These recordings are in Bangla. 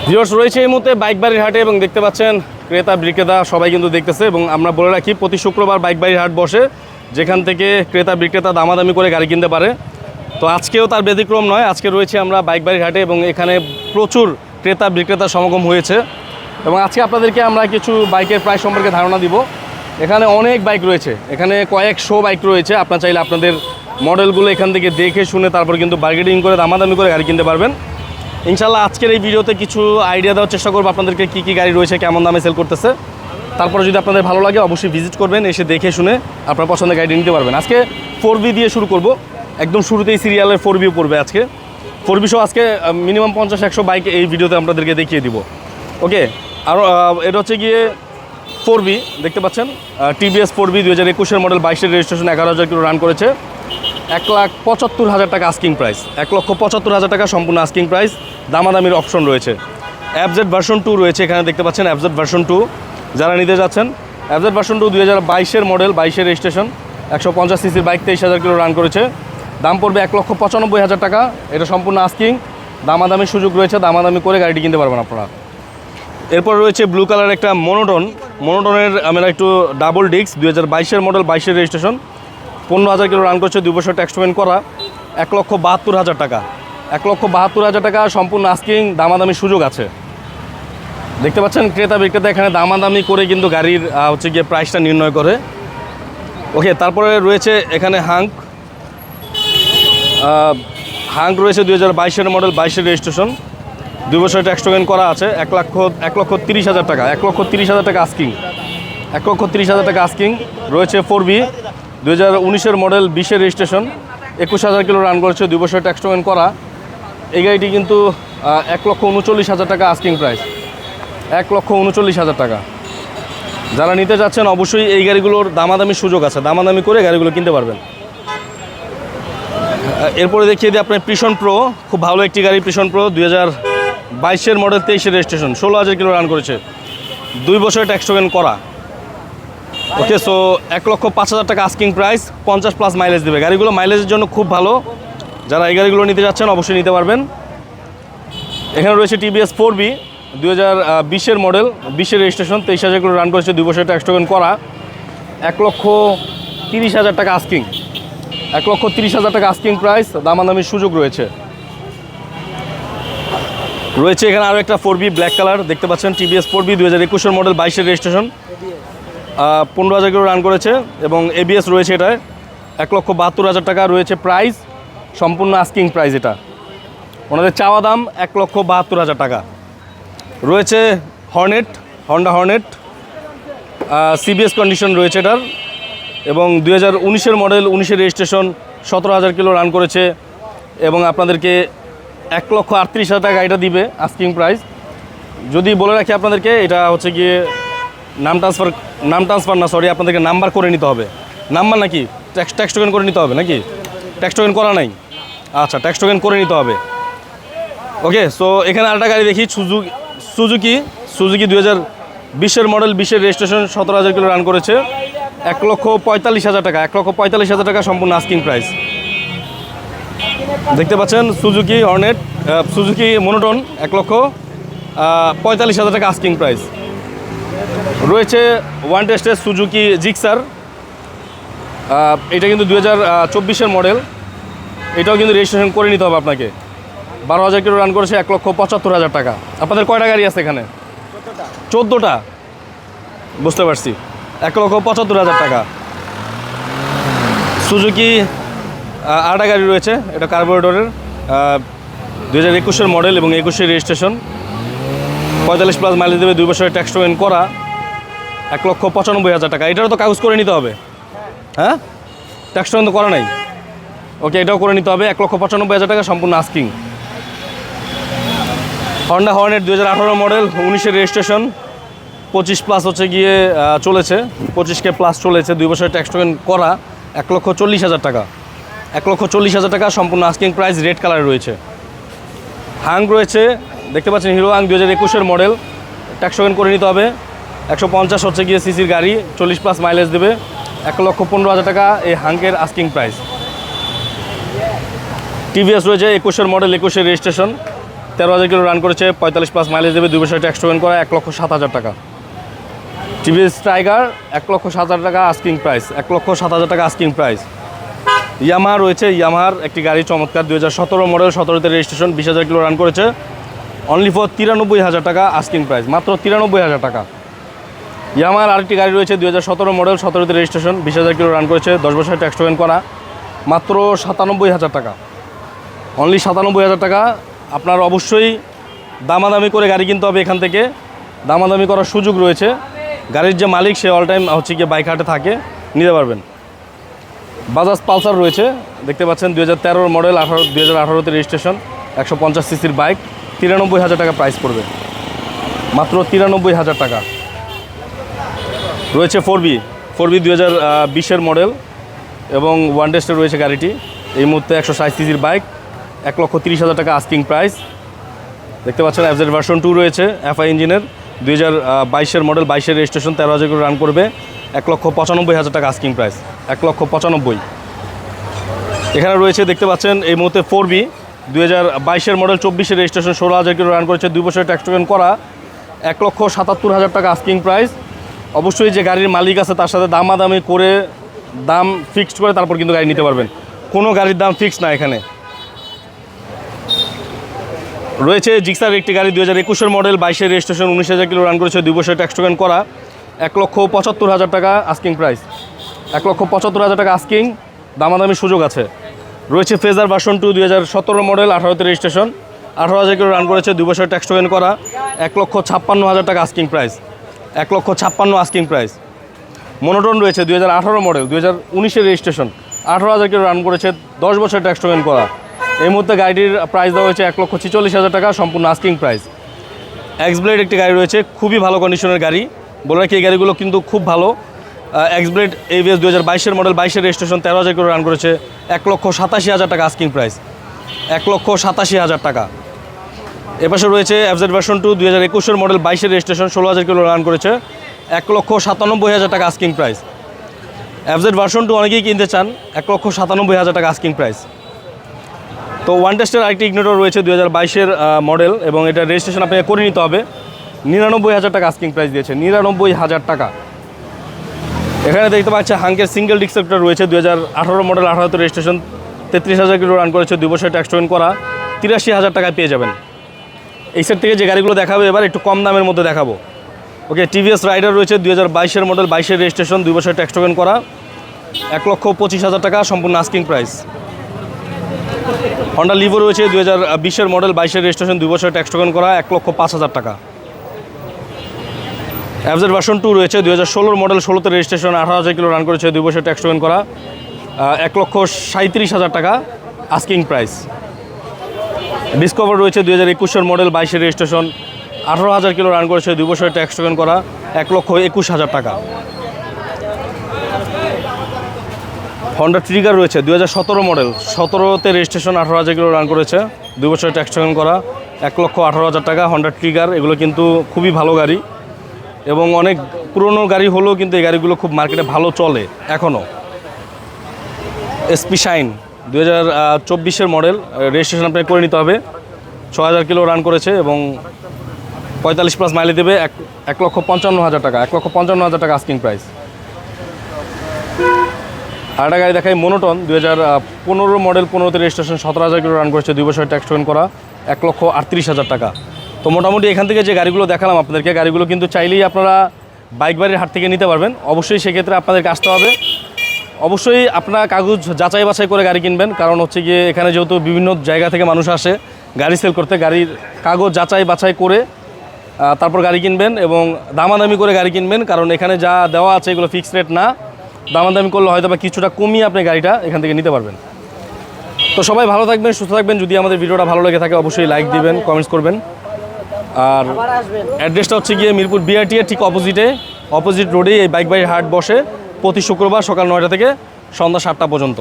ভিউয়ার্স রয়েছে এই মুহূর্তে বাইক বাড়ির হাটে এবং দেখতে পাচ্ছেন ক্রেতা বিক্রেতা সবাই কিন্তু দেখতেছে এবং আমরা বলে রাখি প্রতি শুক্রবার বাইক বাড়ির হাট বসে, যেখান থেকে ক্রেতা বিক্রেতা দামাদামি করে গাড়ি কিনতে পারে। তো আজকেও তার ব্যতিক্রম নয়, আজকে রয়েছে আমরা বাইক বাড়ির হাটে এবং এখানে প্রচুর ক্রেতা বিক্রেতা সমাগম হয়েছে এবং আজকে আপনাদেরকে আমরা কিছু বাইকের প্রাইস সম্পর্কে ধারণা দিব। এখানে অনেক বাইক রয়েছে, এখানে কয়েকশো বাইক রয়েছে। আপনার চাইলে আপনাদের মডেলগুলো এখান থেকে দেখে শুনে তারপর কিন্তু বার্গেনিং করে দামাদামি করে গাড়ি কিনতে পারবেন। ইনশাল্লাহ আজকের এই ভিডিওতে কিছু আইডিয়া দেওয়ার চেষ্টা করবো আপনাদেরকে কী কী গাড়ি রয়েছে, কেমন দামে সেল করতেছে। তারপরে যদি আপনাদের ভালো লাগে অবশ্যই ভিজিট করবেন, এসে দেখে শুনে আপনার পছন্দের গাড়ি নিতে পারবেন। আজকে 4B দিয়ে শুরু করব, একদম শুরুতেই সিরিয়ালের 4B পড়বে আজকে। 4B সহ আজকে মিনিমাম 50-100 বাইক এই ভিডিওতে আপনাদেরকে দেখিয়ে দিব। ওকে, আর এটা হচ্ছে গিয়ে 4B দেখতে পাচ্ছেন, TVS 4B 2021 মডেল, 22-এর রেজিস্ট্রেশন, 11,000 কিলো রান করেছে। 1,75,000 টাকা আস্কিং প্রাইস, 1,75,000 টাকা সম্পূর্ণ আস্কিং প্রাইস। দামাদামির অপশন রয়েছে। FZ ভার্সন 2 রয়েছে, এখানে দেখতে পাচ্ছেন FZ ভার্সন 2 যারা নিতে যাচ্ছেন। FZ ভার্সন 2 2022-এর মডেল, 22-এর রেজিস্ট্রেশন, 150 সিসির বাইক, 23,000 কিলো রান করেছে। দাম পড়বে 1,95,000 টাকা। এটা সম্পূর্ণ আস্কিং, দামাদামির সুযোগ রয়েছে, দামাদামি করে গাড়িটি কিনতে পারবেন আপনারা। এরপর রয়েছে ব্লু কালার একটা মনোটনের আমরা একটু ডাবল ডিস্ক, 2022-এর মডেল, 22-এর রেজিস্ট্রেশন, 15,000 কিলো রান করছে, 2 বছর ট্যাক্স পেমেন্ট করা। 1,72,000 টাকা, 1,72,000 টাকা সম্পূর্ণ আস্কিং, দামাদামির সুযোগ আছে। দেখতে পাচ্ছেন ক্রেতা বিক্রেতা এখানে দামাদামি করে কিন্তু গাড়ির হচ্ছে গিয়ে প্রাইসটা নির্ণয় করে। ওকে, তারপরে রয়েছে এখানে হাঙ্ক রয়েছে, 2022-এর মডেল, 22-এর রেজিস্ট্রেশন, 2 বছর ট্যাক্স পেমেন্ট করা আছে। 1,30,000 টাকা, 1,30,000 টাকা আস্কিং, 1,30,000 টাকা আস্কিং। রয়েছে 4B 2019-এর মডেল, 20-এর রেজিস্ট্রেশন, 21,000 কিলো রান করেছে, 2 বছর ট্যাক্স পেমেন্ট করা। এই গাড়িটি কিন্তু 1,39,000 টাকা আস্কিং প্রাইস, 1,39,000 টাকা। যারা নিতে যাচ্ছেন অবশ্যই এই গাড়িগুলোর দামাদামির সুযোগ আছে, দামাদামি করে গাড়িগুলো কিনতে পারবেন। এরপরে দেখিয়ে দিই আপনার প্রিশন প্রো, খুব ভালো একটি গাড়ি। প্রিশন প্রো 2022-এর মডেল, 23-এর রেজিস্ট্রেশন, 16,000 কিলো রান করেছে, 2 বছর ট্যাক্স পেমেন্ট করা। ওকে, সো 1,05,000 টাকা আস্কিং প্রাইস, 50+ মাইলেজ দেবে। গাড়িগুলো মাইলেজের জন্য খুব ভালো, যারা এই গাড়িগুলো নিতে যাচ্ছেন অবশ্যই নিতে পারবেন। এখানে রয়েছে TVS 4B 2020-এর মডেল, 20-এর রেজিস্ট্রেশন, 23,000 কিলো রান করেছে, 2 বছর ট্যাক্স পেমেন্ট করা। 1,30,000 টাকা আস্কিং, 1,30,000 টাকা আস্কিং প্রাইস, দামাদামির সুযোগ রয়েছে। এখানে আরও একটা 4B ব্ল্যাক কালার দেখতে পাচ্ছেন, TVS 4B 2021-এর মডেল, 22-এর রেজিস্ট্রেশন, 15,000 কিলো রান করেছে এবং ABS রয়েছে এটায়। 1,72,000 টাকা রয়েছে প্রাইস, সম্পূর্ণ আস্কিং প্রাইস। এটা ওনাদের চাওয়া দাম 1,72,000 টাকা। রয়েছে হন্ডা হর্নেট, CBS কন্ডিশন রয়েছে এটার এবং 2019-এর মডেল, 19-এর রেজিস্ট্রেশন, 17,000 কিলো রান করেছে এবং আপনাদেরকে 1,38,000 টাকা এটা দিবে আস্কিং প্রাইস। যদি বলে রাখি আপনাদেরকে, এটা হচ্ছে গিয়ে নাম ট্রান্সফার না, সরি, আপনাদেরকে নাম্বার করে নিতে হবে। নাম্বার নাকি ট্যাক্স টোকেন করে নিতে হবে নাকি? ট্যাক্স টোকেন করা নাই, আচ্ছা, ট্যাক্স টোকেন করে নিতে হবে। ওকে, সো এখানে আরেকটা গাড়ি দেখি, সুজুকি 2020-এর মডেল, 20-এর রেজিস্ট্রেশন, 17,000 কিলো রান করেছে, 1,45,000 টাকা, 1,45,000 টাকা সম্পূর্ণ আস্কিং প্রাইস। দেখতে পাচ্ছেন সুজুকি মনোটন, 1,45,000 টাকা আস্কিং প্রাইস। রয়েছে ওয়ান টেস্টের সুজুকি জিক্সার, এটা কিন্তু 2024-এর মডেল, এটাও কিন্তু রেজিস্ট্রেশন করে নিতে হবে আপনাকে। 12,000 কিলো রান করেছে, 1,75,000 টাকা। আপনাদের কয়টা গাড়ি আছে এখানে? 14টা, বুঝতে পারছি। 1,75,000 টাকা। সুজুকি আরেকটা গাড়ি রয়েছে, এটা কার্বোরেটরের, 2021-এর মডেল এবং 21-এর রেজিস্ট্রেশন, 45+ মাইলেজ দেবে, 2 বছরের ট্যাক্স পেমেন্ট করা। 1,95,000 টাকা। এটারও তো কাগজ করে নিতে হবে, হ্যাঁ, ট্যাক্স পেমেন্ট তো করা নাই। ওকে, এটাও করে নিতে হবে। 1,95,000 টাকা সম্পূর্ণ আস্কিং। হন্ডা হর্নেট 2018 মডেল, 19-এর রেজিস্ট্রেশন, 25+ হচ্ছে গিয়ে চলেছে, 25K+ চলেছে, 2 বছরের ট্যাক্স পেমেন্ট করা। 1,40,000 টাকা, 1,40,000 টাকা সম্পূর্ণ আস্কিং প্রাইস। রেড কালার রয়েছে। হাঙ্ক রয়েছে, দেখতে পাচ্ছেন হিরো হাঙ্ক 2021-এর মডেল, ট্যাক্স পেমেন্ট করে নিতে হবে। 150 হচ্ছে গিয়ে সিসির গাড়ি, 40+ মাইলেজ দেবে। 1,15,000 টাকা এই হাঙ্কের আস্কিং প্রাইস। টিভিএস রয়েছে 21-এর মডেল, 21-এর রেজিস্ট্রেশন, 13,000 কিলো রান করেছে, 45+ মাইলেজ দেবে, 2 বছর ট্যাক্স টোকেন করা, 1,07,000 টাকা। টিভিএস টাইগার 1,07,000 টাকা আস্কিং প্রাইস, 1,07,000 টাকা আস্কিং প্রাইস। ইয়ামাহা রয়েছে, ইয়ামাহার একটি গাড়ি চমৎকার, 2017 মডেল, 17তে রেজিস্ট্রেশন, 20,000 কিলো রান করেছে, অনলি ফর 93,000 টাকা আস্কিং প্রাইস, মাত্র 93,000 টাকা। ইয়ামাহার আরেকটি গাড়ি রয়েছে, 2017 মডেল, 17তে রেজিস্ট্রেশন, 20,000 কিলো রান করেছে, 10 বছর ট্যাক্স টোকেন করা, মাত্র 97,000 টাকা, অনলি 97,000 টাকা। আপনার অবশ্যই দামাদামি করে গাড়ি কিনতে হবে, এখান থেকে দামাদামি করার সুযোগ রয়েছে। গাড়ির যে মালিক সে অল টাইম হচ্ছে গিয়ে বাইক হাটে থাকে, নিতে পারবেন। বাজাজ পালসার রয়েছে, দেখতে পাচ্ছেন 2013 মডেল, 2018তে রেজিস্ট্রেশন, 150 সিসির বাইক, 93,000 টাকা প্রাইস পড়বে, মাত্র 93,000 টাকা। রয়েছে 4B 2020-এর মডেল এবং ওয়ান টেস্টে রয়েছে গাড়িটি, এই মুহূর্তে 160 সিসির বাইক, 1,30,000 টাকা আস্কিং প্রাইস। দেখতে পাচ্ছেন FZ ভার্সন 2 রয়েছে, FI ইঞ্জিনের, 2022-এর মডেল, 22-এর রেজিস্ট্রেশন, 13,000 করে রান করবে, 1,95,000 টাকা আস্কিং প্রাইস, 1,95,000। এখানে রয়েছে দেখতে পাচ্ছেন এই মুহূর্তে 4B 2022-এর মডেল, 24-এর রেজিস্ট্রেশন, 16,000 কিলো রান করেছে, 2 বছরের ট্যাক্স টোকেন করা, 1,77,000 টাকা আস্কিং প্রাইস। অবশ্যই যে গাড়ির মালিক আছে তার সাথে দামাদামি করে, দাম ফিক্সড করে তারপর কিন্তু গাড়ি নিতে পারবেন, কোনো গাড়ির দাম ফিক্সড না এখানে। রয়েছে জিক্সার একটি গাড়ি, 2021-এর মডেল, 22-এর রেজিস্ট্রেশন, 19,000 কিলো রান করেছে, 2 বছরের ট্যাক্স টোকেন করা, 1,75,000 টাকা আস্কিং প্রাইস, 1,75,000 টাকা আস্কিং, দামাদামির সুযোগ আছে। রয়েছে ফেজার ভার্সন 2 2017 মডেল, 18তে রেজিস্ট্রেশন, 18,000 কিলো রান করেছে, 2 বছরের ট্যাক্স টোকেন করা, 1,56,000 টাকা asking price, 1,56,000 asking price. Monotone রয়েছে 2018 মডেল, 2019-এর রেজিস্ট্রেশন, 18,000 কিলো রান করেছে, 10 বছরের ট্যাক্স টোকেন করা। এই মুহূর্তে গাড়িটির প্রাইস দেওয়া হয়েছে 1,46,000 টাকা, সম্পূর্ণ আস্কিং প্রাইস। এক্সব্লেড একটি গাড়ি রয়েছে, খুবই ভালো কন্ডিশনের গাড়ি, বলে রাখি এই গাড়িগুলো কিন্তু খুব ভালো। এক্সব্লেড ABS 2022-এর মডেল, 22-এর রেজিস্ট্রেশন, 13,000 কিলো রান করেছে, 1,87,000 টাকা আস্কিং প্রাইস, 1,87,000 টাকা। এপাশে রয়েছে FZ ভার্সন 2 2021-এর মডেল, 22-এর রেজিস্ট্রেশন, 16,000 কিলো রান করেছে, 1,97,000 টাকা আস্কিং প্রাইস। FZ ভার্সন 2 অনেকেই কিনতে চান, 1,97,000 টাকা আস্কিং প্রাইস। তো ওয়ান টেস্টের আরেকটি ইগনিটর রয়েছে 2022-এর মডেল, এবং এটা রেজিস্ট্রেশন আপনাকে করে নিতে হবে, 99,000 টাকা আস্কিং প্রাইস দিয়েছে, 99,000 টাকা। এখানে দেখতে পাচ্ছি হাঙ্কের সিঙ্গেল ডিক্সেপ্টর রয়েছে, 2018 মডেল, 18তে রেজিস্ট্রেশন, 33,000 কিলো রান করেছে, 2 বছরের ট্যাক্স টোকেন করা, 83,000 টাকায় পেয়ে যাবেন। এই সেট থেকে যে গাড়িগুলো দেখাবো এবার একটু কম দামের মধ্যে দেখাবো। ওকে, TVS রাইডার রয়েছে, 2022-এর মডেল, 22-এর রেজিস্ট্রেশন, 2 বছরের ট্যাক্স টোকেন করা, 1,25,000 টাকা সম্পূর্ণ আস্কিং প্রাইস। হন্ডা লিভো রয়েছে, 2020-এর মডেল, 22-এর রেজিস্ট্রেশন, 2 বছরের ট্যাক্স টোকেন করা, 1,05,000 টাকা। FZ ভার্সন 2 রয়েছে, 2016 মডেল, 16তে রেজিস্ট্রেশন, 18,000 কিলো রান করেছে, 2 বছরের ট্যাক্স টোকেন করা, 1,37,000 টাকা আস্কিং প্রাইস। ডিসকভার রয়েছে, 2021-এর মডেল, 22-এর রেজিস্ট্রেশন, 18,000 কিলো রান করেছে, 2 বছরের ট্যাক্স টোকেন করা, 1,21,000 টাকা। হন্ডা ট্রিগার রয়েছে, 2017 মডেল, 17তে রেজিস্ট্রেশন, 18,000 কিলো রান করেছে, 2 বছরের ট্যাক্স টোকেন করা, 1,18,000 টাকা। হন্ডা ট্রিগার এগুলো কিন্তু খুবই ভালো গাড়ি এবং অনেক পুরনো গাড়ি হলেও কিন্তু এই গাড়িগুলো খুব মার্কেটে ভালো চলে এখনও। SP শাইন 2024-এর মডেল, রেজিস্ট্রেশন আপনাকে করে নিতে হবে, 6,000 কিলো রান করেছে এবং 45+ মাইলেজ দেবে, 1,55,000 টাকা, 1,55,000 টাকা আস্কিং প্রাইস। আরেকটা গাড়ি দেখাই, মনোটন 2015 মডেল, 15তে রেজিস্ট্রেশন, 17,000 কিলো রান করেছে, 2 বছরের ট্যাক্স টোকেন করা, 1,38,000 টাকা। তো মোটামুটি এখান থেকে যে গাড়িগুলো দেখালাম আপনাদেরকে, গাড়িগুলো কিন্তু চাইলেই আপনারা বাইক বাড়ির হাট থেকে নিতে পারবেন। অবশ্যই সেক্ষেত্রে আপনাদেরকে আসতে হবে, অবশ্যই আপনারা কাগজ যাচাই বাছাই করে গাড়ি কিনবেন, কারণ হচ্ছে গিয়ে এখানে যেহেতু বিভিন্ন জায়গা থেকে মানুষ আসে গাড়ি সেল করতে, গাড়ির কাগজ যাচাই বাছাই করে তারপর গাড়ি কিনবেন এবং দামাদামি করে গাড়ি কিনবেন, কারণ এখানে যা দেওয়া আছে এগুলো ফিক্সড রেট না, দামাদামি করলে হয়তো বা কিছুটা কমিয়ে আপনি গাড়িটা এখান থেকে নিতে পারবেন। তো সবাই ভালো থাকবেন, সুস্থ থাকবেন। যদি আমাদের ভিডিওটা ভালো লেগে থাকে অবশ্যই লাইক দিবেন, কমেন্টস করবেন। আর অ্যাড্রেসটা হচ্ছে গিয়ে মিরপুর BRT এর ঠিক অপোজিট রোডেই এই বাইক বাড়ির হাট বসে প্রতি শুক্রবার সকাল 9টা থেকে সন্ধ্যা 7টা পর্যন্ত।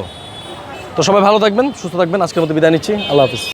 তো সবাই ভালো থাকবেন, সুস্থ থাকবেন। আজকের মতো বিদায় নিচ্ছি, আল্লাহ হাফিজ।